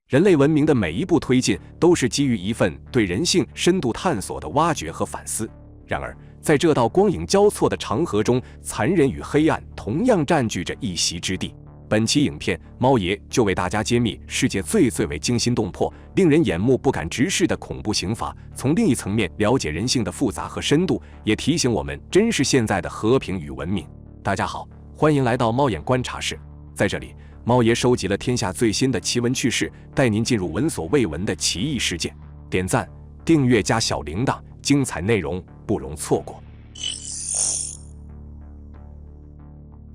人类文明的每一步推进，都是基于一份对人性深度探索的挖掘和反思。然而，在这道光影交错的长河中，残忍与黑暗同样占据着一席之地。本期影片，猫爷就为大家揭秘世界最为惊心动魄、令人眼目不敢直视的恐怖刑罚，从另一层面了解人性的复杂和深度，也提醒我们珍视现在的和平与文明。大家好，欢迎来到猫眼观察室，在这里，猫爷收集了天下最新的奇闻趣事，带您进入闻所未闻的奇异世界。点赞、订阅加小铃铛，精彩内容不容错过。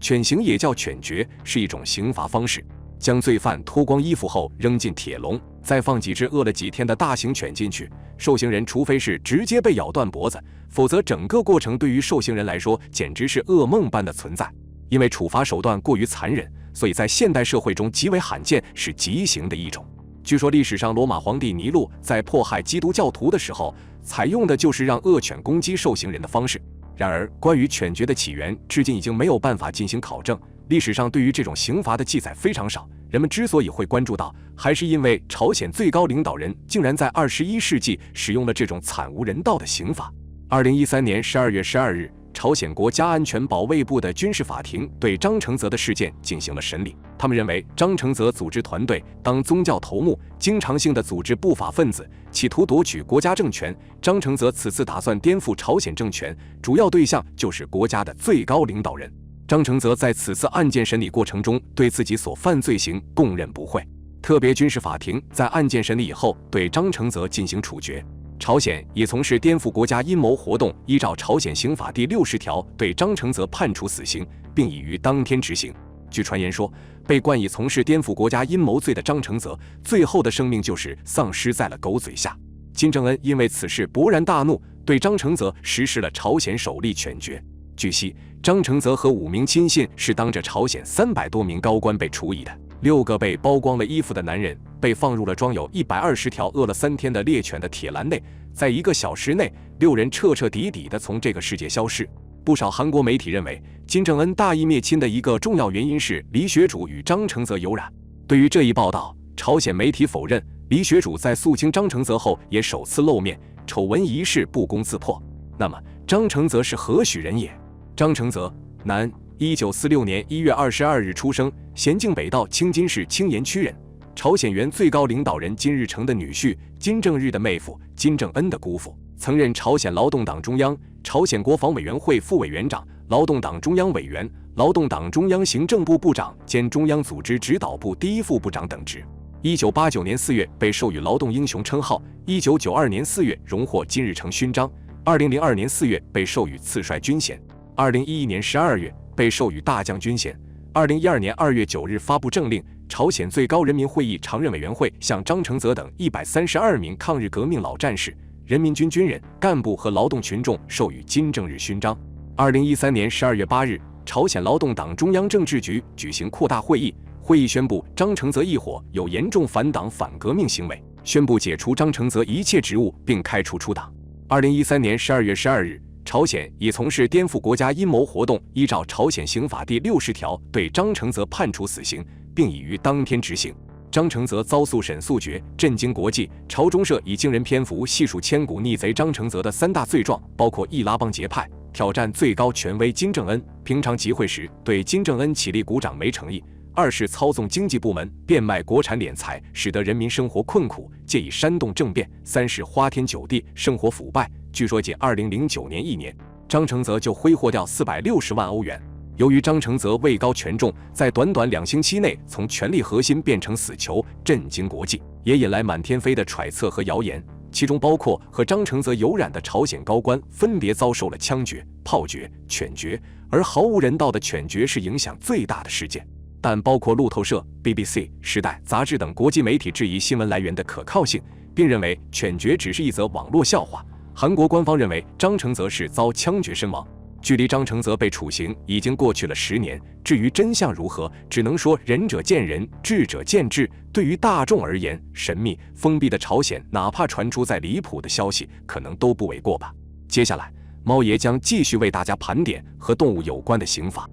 犬刑也叫犬决，是一种刑罚方式，将罪犯脱光衣服后扔进铁笼，再放几只饿了几天的大型犬进去。受刑人除非是直接被咬断脖子，否则整个过程对于受刑人来说简直是噩梦般的存在。因为处罚手段过于残忍，所以在现代社会中极为罕见，是极刑的一种。据说历史上罗马皇帝尼禄在迫害基督教徒的时候，采用的就是让恶犬攻击受刑人的方式。然而，关于犬决的起源，至今已经没有办法进行考证。历史上对于这种刑罚的记载非常少。人们之所以会关注到，还是因为朝鲜最高领导人竟然在21世纪使用了这种惨无人道的刑罚。2013年12月12日，朝鲜国家安全保卫部的军事法庭对张承泽的事件进行了审理。他们认为，张承泽组织团队当宗教头目，经常性的组织不法分子，企图夺取国家政权。张承泽此次打算颠覆朝鲜政权，主要对象就是国家的最高领导人。张承泽在此次案件审理过程中，对自己所犯罪行供认不讳。特别军事法庭在案件审理以后，对张承泽进行处决。朝鲜以从事颠覆国家阴谋活动，依照朝鲜刑法第60条对张承泽判处死刑，并已于当天执行。据传言说，被冠以从事颠覆国家阴谋罪的张承泽，最后的生命就是丧失在了狗嘴下。金正恩因为此事勃然大怒，对张承泽实施了朝鲜首例犬决。据悉，张承泽和5名亲信是当着朝鲜300多名高官被处以的。6个被剥光了衣服的男人被放入了装有120条饿了3天的猎犬的铁篮内，在1个小时内，6人彻底地从这个世界消失。不少韩国媒体认为，金正恩大义灭亲的一个重要原因是李学主与张承泽有染。对于这一报道，朝鲜媒体否认，李学主在肃清张承泽后也首次露面，丑闻一事不攻自破。那么，张承泽是何许人也？张承泽，男，1946年1月22日出生，咸镜北道青金市青岩区人，朝鲜原最高领导人金日成的女婿，金正日的妹夫，金正恩的姑父，曾任朝鲜劳动党中央、朝鲜国防委员会副委员长、劳动党中央委员、劳动党中央行政部部长兼中央组织指导部第1副部长等职。1989年4月被授予劳动英雄称号，1992年4月荣获金日成勋章，2002年4月被授予次帅军衔，2011年12月被授予大将军衔。2012年2月9日发布政令，朝鲜最高人民会议常任委员会向张承泽等132名抗日革命老战士、人民军军人、干部和劳动群众授予金正日勋章。2013年12月8日，朝鲜劳动党中央政治局举行扩大会议，会议宣布张承泽一伙有严重反党反革命行为，宣布解除张承泽一切职务并开除出党。2013年12月12日，朝鲜以从事颠覆国家阴谋活动，依照朝鲜刑法第60条对张承泽判处死刑，并已于当天执行。张承泽遭速审速决，震惊国际。朝中社以惊人篇幅细数千古逆贼张承泽的3大罪状，包括一拉帮结派、挑战最高权威金正恩，平常集会时对金正恩起立鼓掌没诚意；2是操纵经济部门变卖国产敛财，使得人民生活困苦，借以煽动政变；3是花天酒地，生活腐败。据说仅2009年1年，张承泽就挥霍掉460万欧元。由于张承泽位高权重，在短短2星期内从权力核心变成死囚，震惊国际，也引来满天飞的揣测和谣言。其中包括和张承泽有染的朝鲜高官分别遭受了枪决、炮决、犬决，而毫无人道的犬决是影响最大的事件。但包括路透社、BBC、时代杂志等国际媒体质疑新闻来源的可靠性，并认为犬决只是一则网络笑话。韩国官方认为张承泽是遭枪决身亡。距离张承泽被处刑已经过去了10年，至于真相如何，只能说仁者见仁，智者见智。对于大众而言，神秘封闭的朝鲜，哪怕传出再离谱的消息，可能都不为过吧。接下来，猫爷将继续为大家盘点和动物有关的刑法。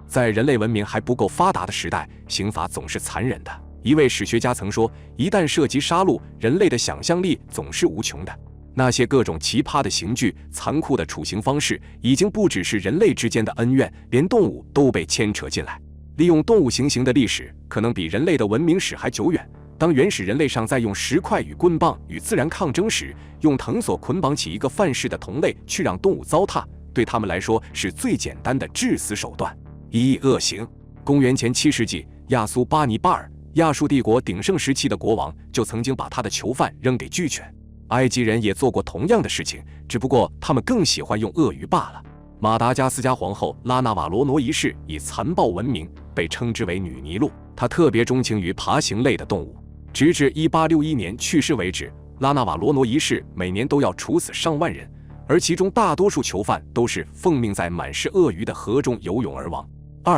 在人类文明还不够发达的时代，刑法总是残忍的。一位史学家曾说，一旦涉及杀戮，人类的想象力总是无穷的。那些各种奇葩的刑具、残酷的处刑方式，已经不只是人类之间的恩怨，连动物都被牵扯进来。利用动物行刑的历史，可能比人类的文明史还久远。当原始人类尚在用石块与棍棒与自然抗争时，用藤索捆绑起一个犯事的同类，去让动物糟蹋，对他们来说是最简单的致死手段。恶刑。公元前7世纪，亚苏巴尼巴尔，亚述帝国鼎盛时期的国王，就曾经把他的囚犯扔给巨犬。埃及人也做过同样的事情，只不过他们更喜欢用鳄鱼罢了。马达加斯加皇后拉纳瓦罗挪一世以残暴闻名，被称之为女尼禄。她特别钟情于爬行类的动物，直至1861年去世为止。拉纳瓦罗挪一世每年都要处死上万人，而其中大多数囚犯都是奉命在满是鳄鱼的河中游泳而亡。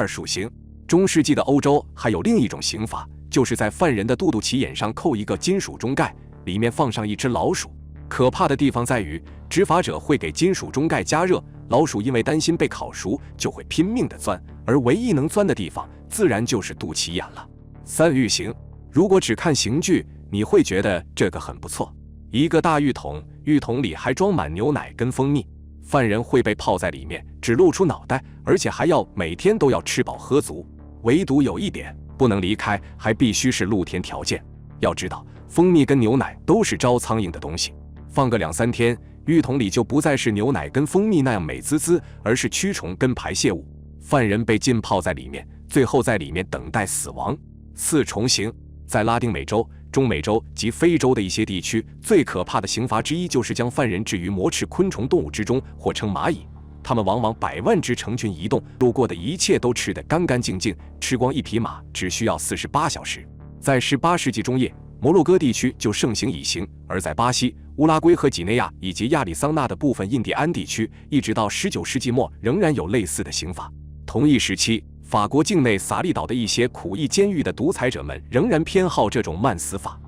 鼠刑。中世纪的欧洲还有另一种刑法，就是在犯人的肚脐眼上扣一个金属中盖，里面放上一只老鼠。可怕的地方在于，执法者会给金属中盖加热，老鼠因为担心被烤熟，就会拼命地钻，而唯一能钻的地方，自然就是肚脐眼了。浴刑。如果只看刑具，你会觉得这个很不错。一个大浴桶，浴桶里还装满牛奶跟蜂蜜，犯人会被泡在里面，只露出脑袋，而且还要每天都要吃饱喝足。唯独有一点不能离开，还必须是露天条件。要知道，蜂蜜跟牛奶都是招苍蝇的东西，放个2-3天，浴桶里就不再是牛奶跟蜂蜜那样美滋滋，而是蛆虫跟排泄物。犯人被浸泡在里面，最后在里面等待死亡。4虫刑。在拉丁美洲、中美洲及非洲的一些地区，最可怕的刑罚之一就是将犯人置于魔吃昆虫动物之中，或称蚂蚁。它们往往百万只成群移动，路过的一切都吃得干干净净，吃光一匹马只需要48小时。在18世纪中叶，摩洛哥地区就盛行蚁刑，而在巴西、乌拉圭和几内亚以及亚利桑那的部分印第安地区，一直到19世纪末仍然有类似的刑法。同一时期，法国境内萨利岛的一些苦役监狱的独裁者们仍然偏好这种慢死法。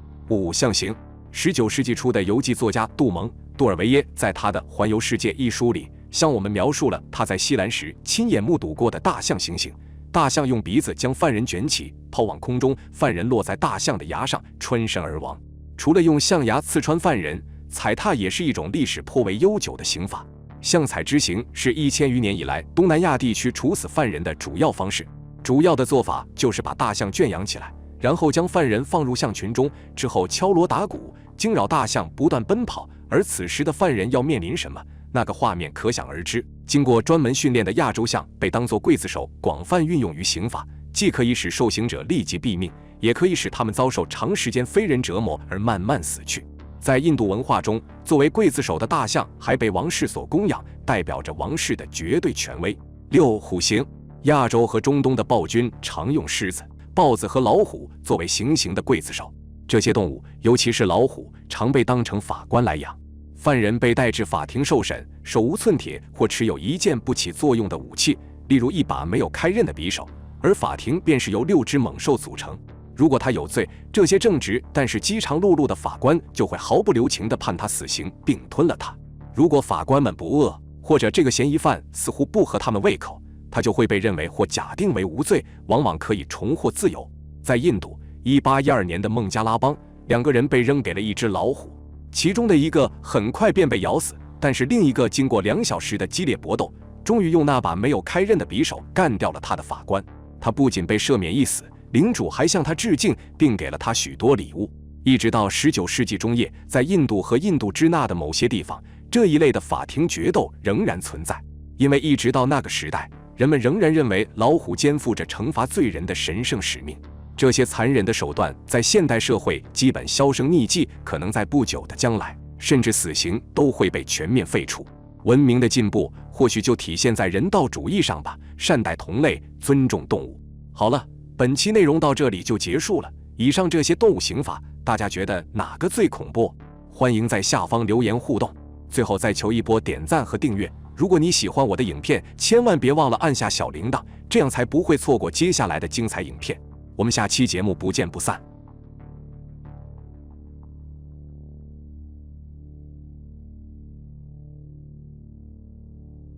象刑。19世纪初的游记作家杜蒙·杜尔维耶在他的《环游世界》一书里，向我们描述了他在西兰时亲眼目睹过的大象行刑。大象用鼻子将犯人卷起，抛往空中，犯人落在大象的牙上，穿身而亡。除了用象牙刺穿犯人，踩踏也是一种历史颇为悠久的刑法。象踩之刑是1000余年以来东南亚地区处死犯人的主要方式。主要的做法就是把大象圈养起来，然后将犯人放入象群中，之后敲锣打鼓，惊扰大象不断奔跑。而此时的犯人要面临什么？那个画面可想而知。经过专门训练的亚洲象被当作刽子手广泛运用于刑法，既可以使受刑者立即毙命，也可以使他们遭受长时间非人折磨而慢慢死去。在印度文化中，作为刽子手的大象还被王室所供养，代表着王室的绝对权威。虎刑。亚洲和中东的暴君常用狮子、豹子和老虎作为行刑的刽子手，这些动物，尤其是老虎，常被当成法官来养。犯人被带至法庭受审，手无寸铁或持有一件不起作用的武器，例如一把没有开刃的匕首，而法庭便是由6只猛兽组成。如果他有罪，这些正直但是饥肠辘辘的法官就会毫不留情地判他死刑，并吞了他。如果法官们不饿，或者这个嫌疑犯似乎不合他们胃口，他就会被认为或假定为无罪，往往可以重获自由。在印度，1812年的孟加拉邦，2个人被扔给了一只老虎，其中的一个很快便被咬死，但是另一个经过2小时的激烈搏斗，终于用那把没有开刃的匕首干掉了他的法官。他不仅被赦免一死，领主还向他致敬，并给了他许多礼物。一直到19世纪中叶，在印度和印度支那的某些地方，这一类的法庭决斗仍然存在，因为一直到那个时代，人们仍然认为老虎肩负着惩罚罪人的神圣使命。这些残忍的手段在现代社会基本销声匿迹，可能在不久的将来，甚至死刑都会被全面废除。文明的进步或许就体现在人道主义上吧，善待同类，尊重动物。好了，本期内容到这里就结束了。以上这些动物刑法，大家觉得哪个最恐怖？欢迎在下方留言互动。最后再求一波点赞和订阅。如果你喜欢我的影片，千万别忘了按下小铃铛，这样才不会错过接下来的精彩影片。我们下期节目不见不散。